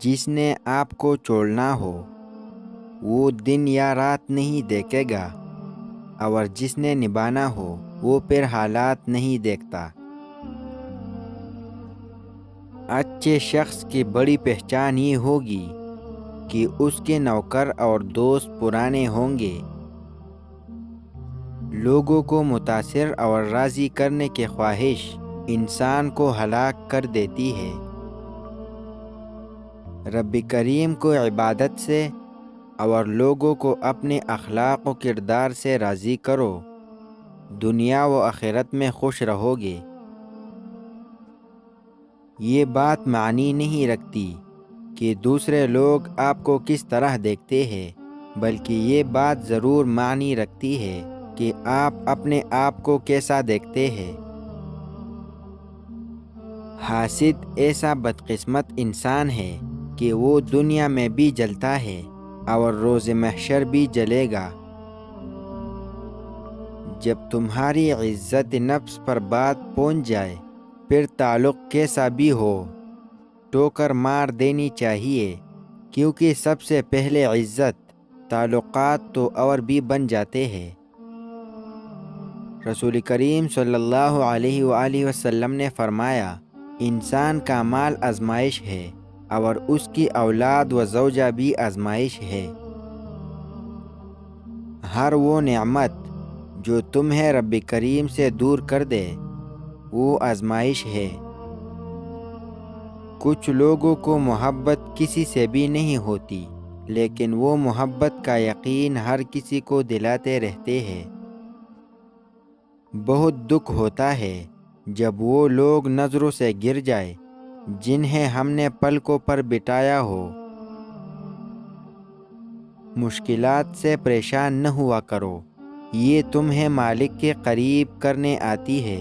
جس نے آپ کو چھوڑنا ہو وہ دن یا رات نہیں دیکھے گا، اور جس نے نبھانا ہو وہ پھر حالات نہیں دیکھتا۔ اچھے شخص کی بڑی پہچان یہ ہوگی کہ اس کے نوکر اور دوست پرانے ہوں گے۔ لوگوں کو متاثر اور راضی کرنے کی خواہش انسان کو ہلاک کر دیتی ہے۔ رب کریم کو عبادت سے اور لوگوں کو اپنے اخلاق و کردار سے راضی کرو، دنیا و آخرت میں خوش رہو گے۔ یہ بات معنی نہیں رکھتی کہ دوسرے لوگ آپ کو کس طرح دیکھتے ہیں، بلکہ یہ بات ضرور معنی رکھتی ہے کہ آپ اپنے آپ کو کیسا دیکھتے ہیں۔ حاسد ایسا بدقسمت انسان ہے کہ وہ دنیا میں بھی جلتا ہے اور روز محشر بھی جلے گا۔ جب تمہاری عزت نفس پر بات پہنچ جائے، پھر تعلق کیسا بھی ہو ٹوکر مار دینی چاہیے، کیونکہ سب سے پہلے عزت تعلقات تو اور بھی بن جاتے ہیں۔ رسول کریم صلی اللہ علیہ وآلہ وسلم نے فرمایا، انسان کا مال آزمائش ہے اور اس کی اولاد و زوجہ بھی آزمائش ہے۔ ہر وہ نعمت جو تمہیں رب کریم سے دور کر دے وہ آزمائش ہے۔ کچھ لوگوں کو محبت کسی سے بھی نہیں ہوتی، لیکن وہ محبت کا یقین ہر کسی کو دلاتے رہتے ہیں۔ بہت دکھ ہوتا ہے جب وہ لوگ نظروں سے گر جائے جنہیں ہم نے پلکوں پر بٹھایا ہو۔ مشکلات سے پریشان نہ ہوا کرو، یہ تمہیں مالک کے قریب کرنے آتی ہے۔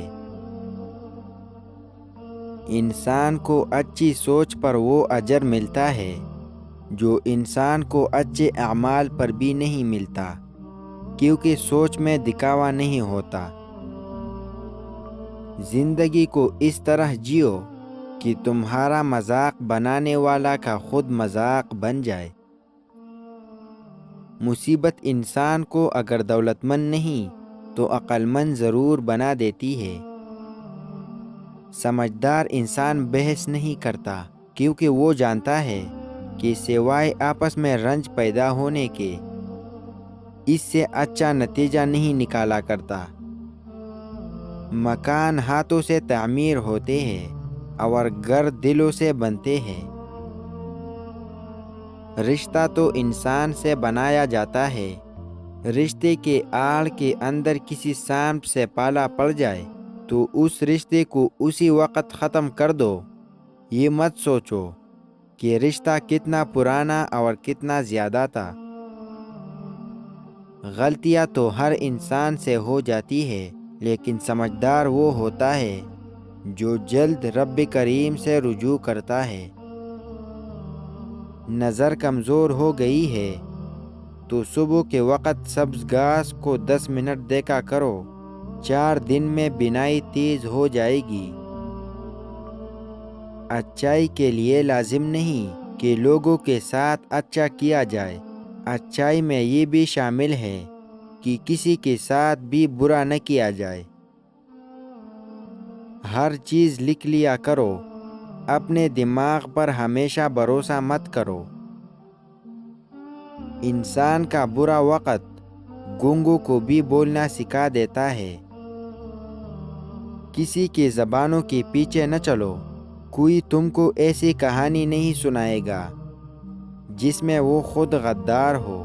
انسان کو اچھی سوچ پر وہ اجر ملتا ہے جو انسان کو اچھے اعمال پر بھی نہیں ملتا، کیونکہ سوچ میں دکھاوا نہیں ہوتا۔ زندگی کو اس طرح جیو کہ تمہارا مذاق بنانے والا کا خود مذاق بن جائے۔ مصیبت انسان کو اگر دولت مند نہیں تو عقل مند ضرور بنا دیتی ہے۔ سمجھدار انسان بحث نہیں کرتا، کیونکہ وہ جانتا ہے کہ سوائے آپس میں رنج پیدا ہونے کے اس سے اچھا نتیجہ نہیں نکالا کرتا۔ مکان ہاتھوں سے تعمیر ہوتے ہیں اور گھر دلوں سے بنتے ہیں۔ رشتہ تو انسان سے بنایا جاتا ہے۔ رشتے کے آڑ کے اندر کسی سانپ سے پالا پڑ جائے تو اس رشتے کو اسی وقت ختم کر دو۔ یہ مت سوچو کہ رشتہ کتنا پرانا اور کتنا زیادہ تھا۔ غلطیاں تو ہر انسان سے ہو جاتی ہے، لیکن سمجھدار وہ ہوتا ہے جو جلد رب کریم سے رجوع کرتا ہے۔ نظر کمزور ہو گئی ہے تو صبح کے وقت سبز گھاس کو 10 منٹ دیکھا کرو، 4 دن میں بینائی تیز ہو جائے گی۔ اچھائی کے لیے لازم نہیں کہ لوگوں کے ساتھ اچھا کیا جائے، اچھائی میں یہ بھی شامل ہے کہ کسی کے ساتھ بھی برا نہ کیا جائے۔ ہر چیز لکھ لیا کرو، اپنے دماغ پر ہمیشہ بھروسہ مت کرو۔ انسان کا برا وقت گونگوں کو بھی بولنا سکھا دیتا ہے۔ کسی کی زبانوں کے پیچھے نہ چلو، کوئی تم کو ایسی کہانی نہیں سنائے گا جس میں وہ خود غدار ہو۔